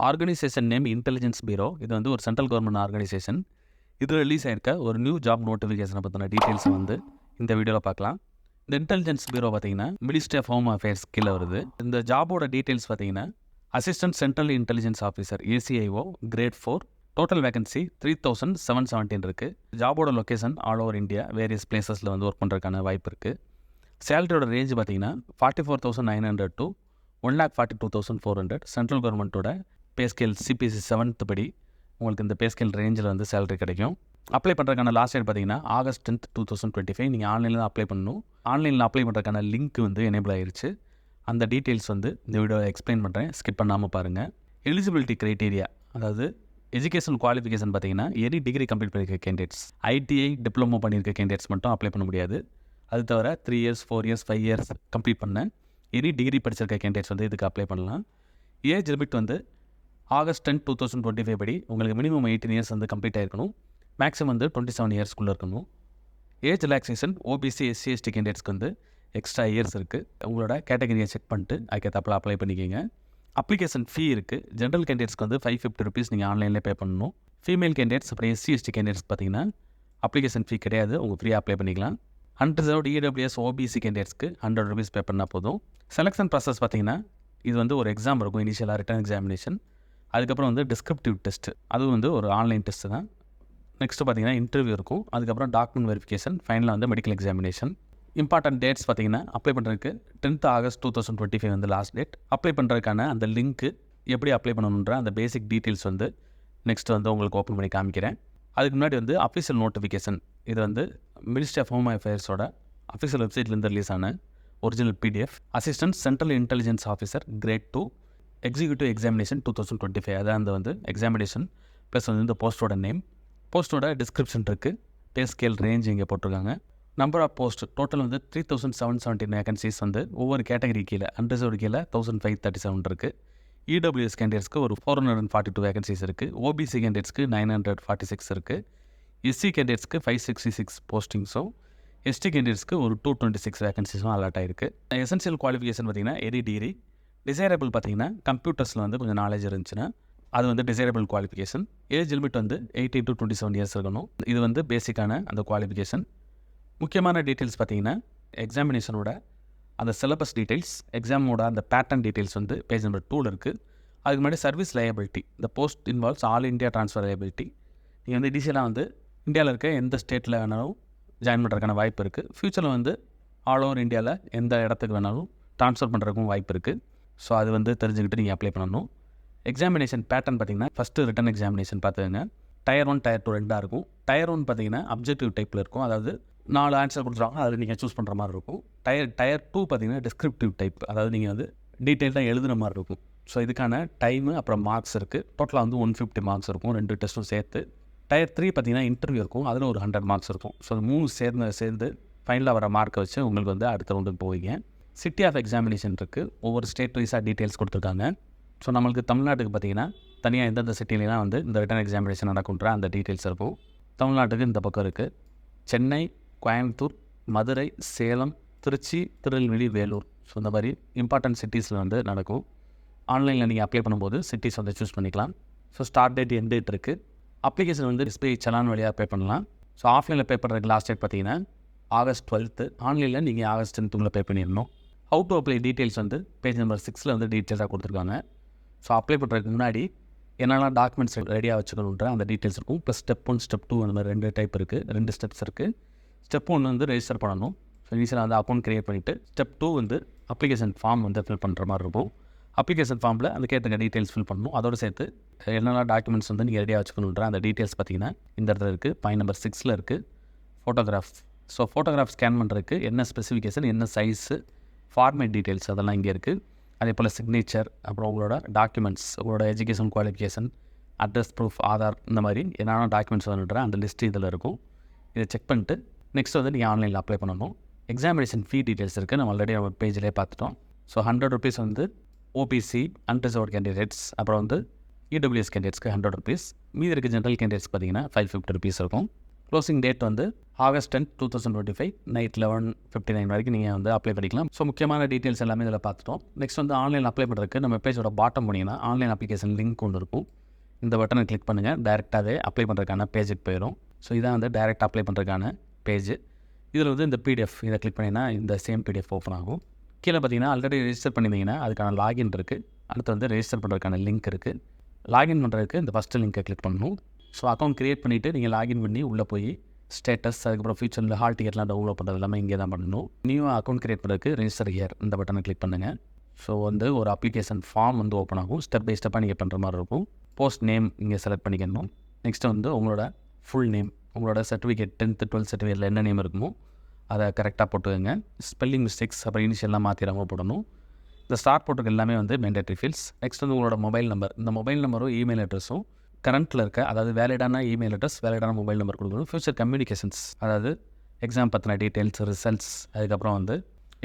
Organisation name intelligence பீரோ. இது வந்து ஒரு சென்ட்ரல் கவர்மெண்ட் ஆர்கனைசேஷன். இது ரிலீஸ் ஆயிருக்க ஒரு நியூ ஜாப் நோட்டிஃபிகேஷனை பற்றின டீட்டெயில்ஸ் வந்து இந்த வீடியோவில் பார்க்கலாம். இந்த இன்டெலிஜென்ஸ் பீரோ பார்த்தீங்கன்னா மினிஸ்ட்ரி ஆஃப் ஹோம் அஃபேர்ஸ் கீழே வருது. இந்த ஜாபோட டீட்டெயில்ஸ் பார்த்தீங்கன்னா assistant central intelligence officer ACIO grade 4. Total vacancy 3717 இருக்குது. ஜாபோட location all over India various பிளேசஸில் வந்து ஒர்க் பண்ணுறதுக்கான வாய்ப்பு இருக்குது. சேலரியோட ரேஞ்ச் பார்த்தீங்கன்னா 44,900 to 1,42,400. சென்ட்ரல் கவர்மெண்ட்டோட பே ஸ்கேல் CPC 7th படி உங்களுக்கு இந்த பே ஸ்கேல் ரேஞ்சில் வந்து சேலரி கிடைக்கும். அப்ளை பண்ணுறதுக்கான லாஸ்ட் டேட் பார்த்தீங்கன்னா August 10th, 2025. நீங்கள் ஆன்லைனில் தான் அப்ளை பண்ணணும். ஆன்லைனில் அப்ளை பண்ணுறதுக்கான லிங்க் வந்து எனேபிள் ஆயிருச்சு. அந்த டீட்டெயில்ஸ் வந்து இந்த வீடியோவில் எக்ஸ்பிளைன் பண்ணுறேன், ஸ்கிப் பண்ணாமல் பாருங்கள். எலிஜிபிலிட்டி க்ரைட்டீரியா, அதாவது எஜுகேஷன் குவாலிஃபிகேஷன் பார்த்தீங்கன்னா எனி டிகிரி கம்ப்ளீட் பண்ணியிருக்க கேண்டிடேட்ஸ், ITI டிப்ளமோ பண்ணியிருக்க கேண்டிடேட்ஸ் மட்டும் அப்ளை பண்ண முடியாது. அது தவிர 3 years 4 years 5 years கம்ப்ளீட் பண்ண எனி டிகிரி படிச்சிருக்க கேண்டிடேட்ஸ் வந்து இதுக்கு அப்ளை பண்ணலாம். ஏஜ் லிமிட் வந்து August 10, 2025 படி உங்களுக்கு மினிமம் 18 years வந்து கம்ப்ளீட் ஆகிருக்கணும். மேக்ஸிமம் வந்து 27 yearsக்குள்ளே இருக்கணும். Age relaxation OBC SC ST கேண்டிடேட்ஸ்க்கு வந்து எக்ஸ்ட்ரா இயர்ஸ் இருக்குது. உங்களோட கேட்டகரியை செக் பண்ணிட்டு அதுக்கேற்றப்பல அப்ளை பண்ணிக்கிங்க. அப்ளிகேஷன் ஃபீ இருக்குது. ஜென்ரல் கேண்டிடேட்ஸ்க்கு வந்து 550 rupees நீங்கள் ஆன்லைனில் பே பண்ணணும். ஃபீமேல் கேண்டிடேட்ஸ் அப்புறம் SC ST கேண்டிடேட்ஸ் பார்த்தீங்கன்னா அப்ளிகேஷன் ஃபீ கிடையாது, உங்கள் ஃப்ரீயாக அப்ளை பண்ணிக்கலாம். அன்ரிசர்வ்டு EWS OBC கேண்டிடேட்ஸ்க்கு 100 rupees பே பண்ணால் போதும். செலெக்ஷன் ப்ராசஸ் பார்த்தீங்கன்னா இது வந்து ஒரு எக்ஸாம் இருக்கும், இனிஷியலாக ரிட்டன் எக்ஸாமினேஷன். அதுக்கப்புறம் வந்து டிஸ்கிரிப்டிவ் டெஸ்ட், அதுவும் வந்து ஒரு ஆன்லைன் டெஸ்ட்டு தான். நெக்ஸ்ட்டு பார்த்தீங்கன்னா இன்டர்வியூ இருக்கும். அதுக்கப்புறம் டாக்குமெண்ட் வெரிஃபிகேஷன், ஃபைனலாக வந்து மெடிக்கல் எக்ஸாமினேஷன். இம்பார்ட்டன்ட் டேட்ஸ் பார்த்தீங்கன்னா அப்ளை பண்ணுறதுக்கு 10th August 2025 வந்து லாஸ்ட் டேட். அப்ளை பண்ணுறதுக்கான அந்த லிங்க்கு எப்படி அப்ளை பண்ணணுன்ற அந்த பேசிக் டீட்டெயில்ஸ் வந்து நெக்ஸ்ட் வந்து உங்களுக்கு ஓப்பன் பண்ணி காமிக்கிறேன். அதுக்கு முன்னாடி வந்து அஃபிஷியல் நோட்டிஃபிகேஷன், இது வந்து மினிஸ்ட்ரி ஆஃப் ஹோம் அஃபேர்ஸோட அஃபிஷியல் வெப்சைட்லேருந்து ரிலீஸ் ஆன original PDF. Assistant central intelligence officer grade 2 executive examination 2025. அதான் அந்த வந்து எக்ஸாமினேஷன் ப்ளஸ் வந்து இந்த போஸ்ட்டோட நேம். போஸ்ட்டோட டிஸ்கிரிப்ஷன் இருக்குது. பே ஸ்கேல் ரேஞ்ச் இங்கே போட்டிருக்காங்க. நம்பர் ஆஃப் போஸ்ட் டோட்டல் வந்து 3717 வேகன்சிஸ் வந்து ஒவ்வொரு கேட்டகரி கீழே அன்ரிசர்வ்டு கீழே 1537 இருக்குது. EWS கேண்டிடேட்ஸ்க்கு ஒரு 442 வேகன்சிஸ் இருக்குது. OBC கேண்டிடேட்ஸ்க்கு 946 இருக்குது. SC கேண்டிடேட்ஸ்க்கு 566 போஸ்டிங்ஸும், ST கேண்டிடேட்ஸ்க்கு ஒரு 226 வேகன்சிஸும் அலாட் ஆகிருக்கு. எசென்ஷியல் குவாலிஃபிகேஷன் பார்த்தீங்கன்னா எனி டிகிரி. டிசைரபிள் பார்த்தீங்கன்னா கம்ப்யூட்டர்ஸில் வந்து கொஞ்சம் நாலேஜ் இருந்துச்சுன்னா அது வந்து டிசைரபிள் குவாலிஃபிகேஷன். ஏஜ் லிமிட் வந்து 18 to 27 years இருக்கணும். இது வந்து பேசிக்கான அந்த குவாலிஃபிகேஷன். முக்கியமான டீட்டெயில்ஸ் பார்த்தீங்கன்னா எக்ஸாமினேஷனோட அந்த சிலபஸ் டீட்டெயில்ஸ், எக்ஸாமோட அந்த பேட்டர்ன் டீட்டெயில்ஸ் வந்து பேஜ் நம்பர் 2ல் இருக்குது. அதுக்கு முன்னாடி சர்வீஸ் லயபிலிட்டி, இந்த post involves all India transfer liability. நீங்கள் வந்து இனிஷியலாக வந்து இந்தியாவில் இருக்க எந்த ஸ்டேட்டில் வேணாலும் ஜாயின் பண்ணுறதுக்கான வாய்ப்பு இருக்குது. ஃப்யூச்சரில் வந்து ஆல் ஓவர் இந்தியாவில் எந்த இடத்துக்கு வேணாலும் ட்ரான்ஸ்ஃபர் பண்ணுறதுக்கும் வாய்ப்பு இருக்குது. ஸோ அது வந்து தெரிஞ்சுக்கிட்டு நீங்கள் அப்ளை பண்ணணும். எக்ஸாமினேஷன் பேட்டர்ன் பார்த்தீங்கன்னா ஃபஸ்ட்டு ரிட்டன் எக்ஸாமினேஷன் பார்த்துக்கங்க. Tier 1 Tier 2 ரெண்டாக இருக்கும். Tier 1 பார்த்தீங்கன்னா அப்ஜெக்டிவ் டைப்பில் இருக்கும், அதாவது 4 ஆன்சர் கொடுத்துருவாங்க, அதில் நீங்கள் சூஸ் பண்ணுற மாதிரி இருக்கும். Tier 2 பார்த்தீங்கன்னா டிஸ்கிரிப்டிவ் டைப், அதாவது நீங்கள் வந்து டீட்டெயில்டாக எழுதுகிற மாதிரி இருக்கும். ஸோ இதுக்கான டைமு அப்புறம் மார்க்ஸ் இருக்குது. டோட்டலாக வந்து 150 மார்க்ஸ் இருக்கும், 2 டெஸ்ட்டும் சேர்த்து. Tier 3 பார்த்தீங்கன்னா இன்டர்வியூ இருக்கும், அதில் ஒரு 100 மார்க்ஸ் இருக்கும். ஸோ அது 3 சேர்ந்து ஃபைனலாக வர மார்க்கை வச்சு உங்களுக்கு வந்து அடுத்த ரவுண்டுக்கு போவீங்க. சிட்டி ஆஃப் எக்ஸாமினேஷன் இருக்குது, ஒவ்வொரு ஸ்டேட் வைஸாக டீட்டெயில்ஸ் கொடுத்துருக்காங்க. ஸோ நம்மளுக்கு தமிழ்நாட்டுக்கு பார்த்தீங்கன்னா தனியாக எந்தெந்த சிட்டிலாம் வந்து இந்த ரிட்டன் எக்ஸாமினேஷன் நடக்குன்ற அந்த டீட்டெயில்ஸ் இருக்கும். தமிழ்நாட்டுக்கு இந்த பக்கம் இருக்குது. சென்னை, கோயம்புத்தூர், மதுரை, சேலம், திருச்சி, திருநெல்வேலி, வேலூர். ஸோ இந்த மாதிரி இம்பார்ட்டன்ட் சிட்டிஸில் வந்து நடக்கும். ஆன்லைனில் நீங்கள் அப்ளை பண்ணும்போது சிட்டிஸ் வந்து சூஸ் பண்ணிக்கலாம். So start date, end date இருக்குது. அப்ளிகேஷன் வந்து SBI சலான் வழியாக பே பண்ணலாம். ஸோ ஆஃப்லைனில் பே பண்ணுறதுக்கு லாஸ்ட் டேட் பார்த்தீங்கன்னா August 12th. ஆன்லைனில் நீங்கள் August 10th பே பண்ணிடணும். ஹவு டு அப்ளை டீட்டெயில்ஸ் வந்து பேஜ் நம்பர் 6ல் வந்து டீட்டெயில்ஸாக கொடுத்துருக்காங்க. ஸோ அப்ளை பண்ணுறதுக்கு முன்னாடி என்னெல்லாம் டாக்குமெண்ட்ஸ் ரெடியாக வச்சுக்கணுன்ற அந்த டீட்டெயில்ஸ் இருக்கும். ப்ளஸ் ஸ்டெப் 1 ஸ்டெப் 2 அந்த மாதிரி 2 டைப் இருக்குது, 2 ஸ்டெப்ஸ் இருக்குது. ஸ்டெப் 1 வந்து ரெஜிஸ்டர் பண்ணணும். ஸோ இனிஷியலாக வந்து அக்கௌண்ட் க்ரியேட் பண்ணிவிட்டு ஸ்டெப் 2 வந்து அப்ளிகேஷன் ஃபார்ம் வந்து ஃபில் பண்ணுற மாதிரி இருக்கும். அப்ளிகேஷன் ஃபார்மில் அந்த கேட்ட டீட்டெயில்ஸ் ஃபில் பண்ணணும். அதோடு சேர்த்து என்னெல்லாம் டாக்குமெண்ட்ஸ் வந்து நீங்கள் ரெடியாக வச்சுக்கணுன்ற அந்த டீட்டெயில்ஸ் பார்த்தீங்கன்னா இந்த இடத்துல இருக்குது. பாயிண்ட் நம்பர் 6ல் இருக்குது. ஃபோட்டோகிராஃப். ஸோ ஃபோட்டோகிராஃப் ஸ்கேன் பண்ணுறதுக்கு என்ன ஸ்பெசிஃபிகேஷன், என்ன சைஸு, ஃபார்மேட் டீட்டெயில்ஸ் அதெல்லாம் இங்கே இருக்குது. அதே போல் சிக்னேச்சர், அப்புறம் உங்களோட டாக்குமெண்ட்ஸ், உங்களோட education qualification, address proof, Aadhaar, இந்த மாதிரி என்னென்ன டாக்குமெண்ட்ஸ் வேணுன்ற அந்த லிஸ்ட்டு இதில் இருக்கும். இதை செக் பண்ணிட்டு நெக்ஸ்ட் வந்து நீங்கள் ஆன்லைனில் அப்ளை பண்ணணும். எக்ஸாமினேஷன் ஃபீ டீட்டெயில்ஸ் இருக்குது, நம்ம ஆல்ரெடி நம்ம பேஜிலே பார்த்துட்டோம். ஸோ 100 rupees வந்து OBC அன்ரிசர்வ்டு கேண்டிடேட்ஸ், அப்புறம் வந்து EWS கேண்டிடேட்ஸ்க்கு 100 rupees. மீதி இருக்க ஜென்ரல் கேண்டிடேட்ஸ் பார்த்தீங்கன்னா 550 rupees இருக்கும். க்ளோசிங் டேட் வந்து August 10, 2025 நைட் 11:59 வரைக்கும் நீங்கள் வந்து அப்ளை பண்ணிக்கலாம். ஸோ முக்கியமான டீட்டெயில்ஸ் எல்லாமே இதில் பார்த்துட்டோம். நெக்ஸ்ட் வந்து ஆன்லைன் அப்ளை பண்ணுறதுக்கு நம்ம பேஜோட பாட்டம் போனீங்கன்னா ஆன்லைன் அப்ளிகேஷன் லிங்க் ஒன்று இருக்கும். இந்த பட்டனை கிளிக் பண்ணுங்கள், டேரெக்டாகவே அப்ளை பண்ணுறதுக்கான பேஜுக்கு போயிடும். ஸோ இதான் வந்து டேரெக்ட் அப்ளை பண்ணுறதுக்கான பேஜ். இதில் வந்து இந்த பிடிஎஃப் இதை கிளிக் பண்ணிங்கன்னா இந்த சேம் பிடிஎஃப் ஓப்பன் ஆகும். கீழே பார்த்தீங்கன்னா ஆல்ரெடி ரெஜிஸ்டர் பண்ணியிருந்தீங்கன்னா அதுக்கான லாகின் இருக்குது. அடுத்து வந்து ரெஜிஸ்டர் பண்ணுறதுக்கான லிங்க் இருக்குது. லாகின் பண்ணுறதுக்கு இந்த ஃபஸ்ட்டு லிங்க்கை கிளிக் பண்ணணும். ஸோ அக்கௌண்ட் க்ரியேட் பண்ணிவிட்டு நீங்கள் லாகின் பண்ணி உள்ளே போய் ஸ்டேட்டஸ், அதுக்கப்புறம் ஃபியூச்சரில் ஹால் டிக்கெட்லாம் டவுன்லோட் பண்ணுறது எல்லாமே இங்கே தான் பண்ணணும். நியூ அக்கௌண்ட் க்ரியேட் பண்ணுறதுக்கு ரெஜிஸ்டர் ஹியர் இந்த பட்டனை கிளிக் பண்ணுங்கள். ஸோ வந்து ஒரு அப்ளிகேஷன் ஃபார்ம் வந்து ஓப்பன் ஆகும். ஸ்டெப் பை ஸ்டெப்பாக நீங்கள் பண்ணுற மாதிரி இருக்கும். போஸ்ட் நேம் இங்கே செலக்ட் பண்ணிக்கணும். நெக்ஸ்ட்டு வந்து உங்களோட ஃபுல் நேம், உங்களோட சர்டிஃபிகேட் 10th 12th சர்டிஃபிகேட்டில் என்ன நேம் இருக்குமோ அதை கரெக்டாக போட்டுக்கோங்க. ஸ்பெல்லிங் மிஸ்டேக்ஸ் அப்புறம் இனிஷியல்லாம் மாற்றிடாமல் போடணும். இந்த ஸ்டார்ட் போட்டுக்கு எல்லாமே வந்து மேண்டேட்ரி ஃபீல்ட்ஸ். நெக்ஸ்ட் வந்து உங்களோட மொபைல் நம்பர், இந்த மொபைல் நம்பரும் இமெயில் அட்ரஸும் கரண்ட்டில் இருக்க, அதாவது வேலிடான இமெயில் அட்ரஸ், வேலிடான மொபைல் நம்பர் கொடுக்கணும். ஃபியூச்சர் கம்யூனிகேஷன்ஸ், அதாவது எக்ஸாம் பற்றின டீட்டெயில்ஸ், ரிசல்ட்ஸ், அதுக்கப்புறம் வந்து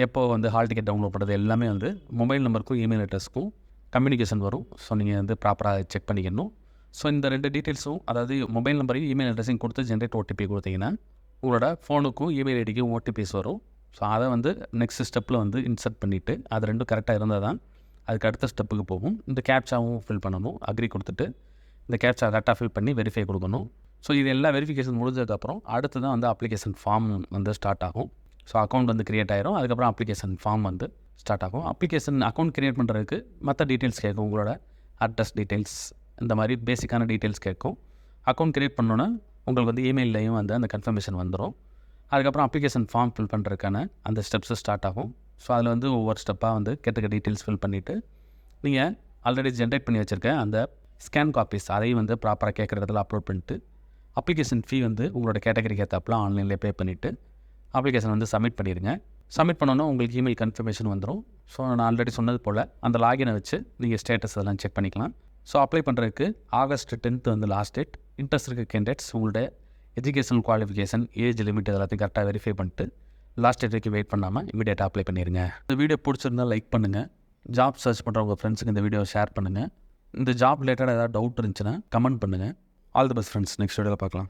எப்போ வந்து ஹால் டிக்கெட் டவுன்லோட் பண்ணுறது எல்லாமே வந்து மொபைல் நம்பருக்கும் இமெயில் அட்ரஸ்க்கும் கம்யூனிகேஷன் வரும். ஸோ நீங்கள் வந்து ப்ராப்பராக செக் பண்ணிக்கணும். ஸோ இந்த 2 டீட்டெயில்ஸும், அதாவது மொபைல் நம்பரையும் இமெயில் அட்ரஸையும் கொடுத்து ஜென்ரேட் ஓடிபி கொடுத்தீங்கன்னா உங்களோட ஃபோனுக்கும் இமெயில் ஐடிக்கும் ஓடிபிஸ் வரும். ஸோ அதை வந்து நெக்ஸ்ட் ஸ்டெப்பில் வந்து இன்சர்ட் பண்ணிவிட்டு அது ரெண்டும் கரெக்டாக இருந்தால் தான் அதுக்கு அடுத்த ஸ்டெப்புக்கு போகும். இந்த கேப்சாவும் ஃபில் பண்ணணும். அக்ரி கொடுத்துட்டு இந்த கேப்சா கரெக்டாக ஃபில் பண்ணி வெரிஃபை கொடுக்கணும். ஸோ இது எல்லா வெரிஃபிகேஷன் முடிஞ்சதுக்கப்புறம் அடுத்து தான் வந்து அப்ளிகேஷன் ஃபார்ம் வந்து ஸ்டார்ட் ஆகும். ஸோ அக்கௌண்ட் வந்து க்ரியேட் ஆகிரும். அதுக்கப்புறம் அப்ளிகேஷன் ஃபார்ம் வந்து ஸ்டார்ட் ஆகும். அப்ளிகேஷன் அக்கௌண்ட் க்ரியேட் பண்ணுறதுக்கு மற்ற டீட்டெயில்ஸ் கேட்கும். உங்களோட அட்ரஸ் டீட்டெயில்ஸ், இந்த மாதிரி பேசிக்கான டீட்டெயில்ஸ் கேட்கும். அக்கௌண்ட் க்ரியேட் பண்ணோன்னா உங்களுக்கு வந்து இமெயிலையும் வந்து அந்த கன்ஃபர்மேஷன் வந்துடும். அதுக்கப்புறம் அப்ளிகேஷன் ஃபார்ம் ஃபில் பண்ணுறதுக்கான அந்த ஸ்டெப்ஸு ஸ்டார்ட் ஆகும். ஸோ அதில் வந்து ஒவ்வொரு ஸ்டெப்பாக வந்து கேட்டுக்க டீட்டெயில்ஸ் ஃபில் பண்ணிவிட்டு நீங்கள் ஆல்ரெடி ஜென்ரேட் பண்ணி வச்சுருக்க அந்த ஸ்கேன் காப்பீஸ் அதையும் வந்து ப்ராப்பராக கேட்குற இடத்துல அப்லோட் பண்ணிட்டு அப்ளிகேஷன் ஃபீ வந்து உங்களோட கேட்டகரிக்கு ஏற்றாப்புலாம் ஆன்லைனில் பே பண்ணிவிட்டு அப்ளிகேஷன் வந்து சப்மிட் பண்ணிடுங்க. சப்மிட் பண்ணோன்னா உங்களுக்கு இமெயில் கன்ஃபர்மேஷன் வந்துடும். ஸோ நான் ஆல்ரெடி சொன்னது போல் அந்த லாகினை வச்சு நீங்கள் ஸ்டேட்டஸ் அதெல்லாம் செக் பண்ணிக்கலாம். ஸோ அப்ளை பண்ணுறதுக்கு August 10th வந்து லாஸ்ட் டேட். இன்ட்ரெஸ்ட் இருக்க கேண்டிடேட்ஸ் உங்களோட எஜுகேஷனல் குவாலிஃபிகேஷன், ஏஜ் லிமிட் எல்லாத்தையும் கரெக்டாக வெரிஃபை பண்ணிட்டு லாஸ்ட் டேட் வரைக்கும் வெயிட் பண்ணாமல் இமீடியட்டாக அப்ளை பண்ணிடுங்க. இந்த வீடியோ பிடிச்சிருந்தால் லைக் பண்ணுங்கள். ஜாப் சர்ச் பண்ணுற உங்கள் ஃப்ரெண்ட்ஸுக்கு இந்த வீடியோ ஷேர் பண்ணுங்கள். இந்த ஜாப் ரிலேட்டடாக ஏதாவது டவுட் இருந்துச்சுன்னா கமெண்ட் பண்ணுங்கள். All the best friends. Next வீடியோவில் பார்க்கலாம்.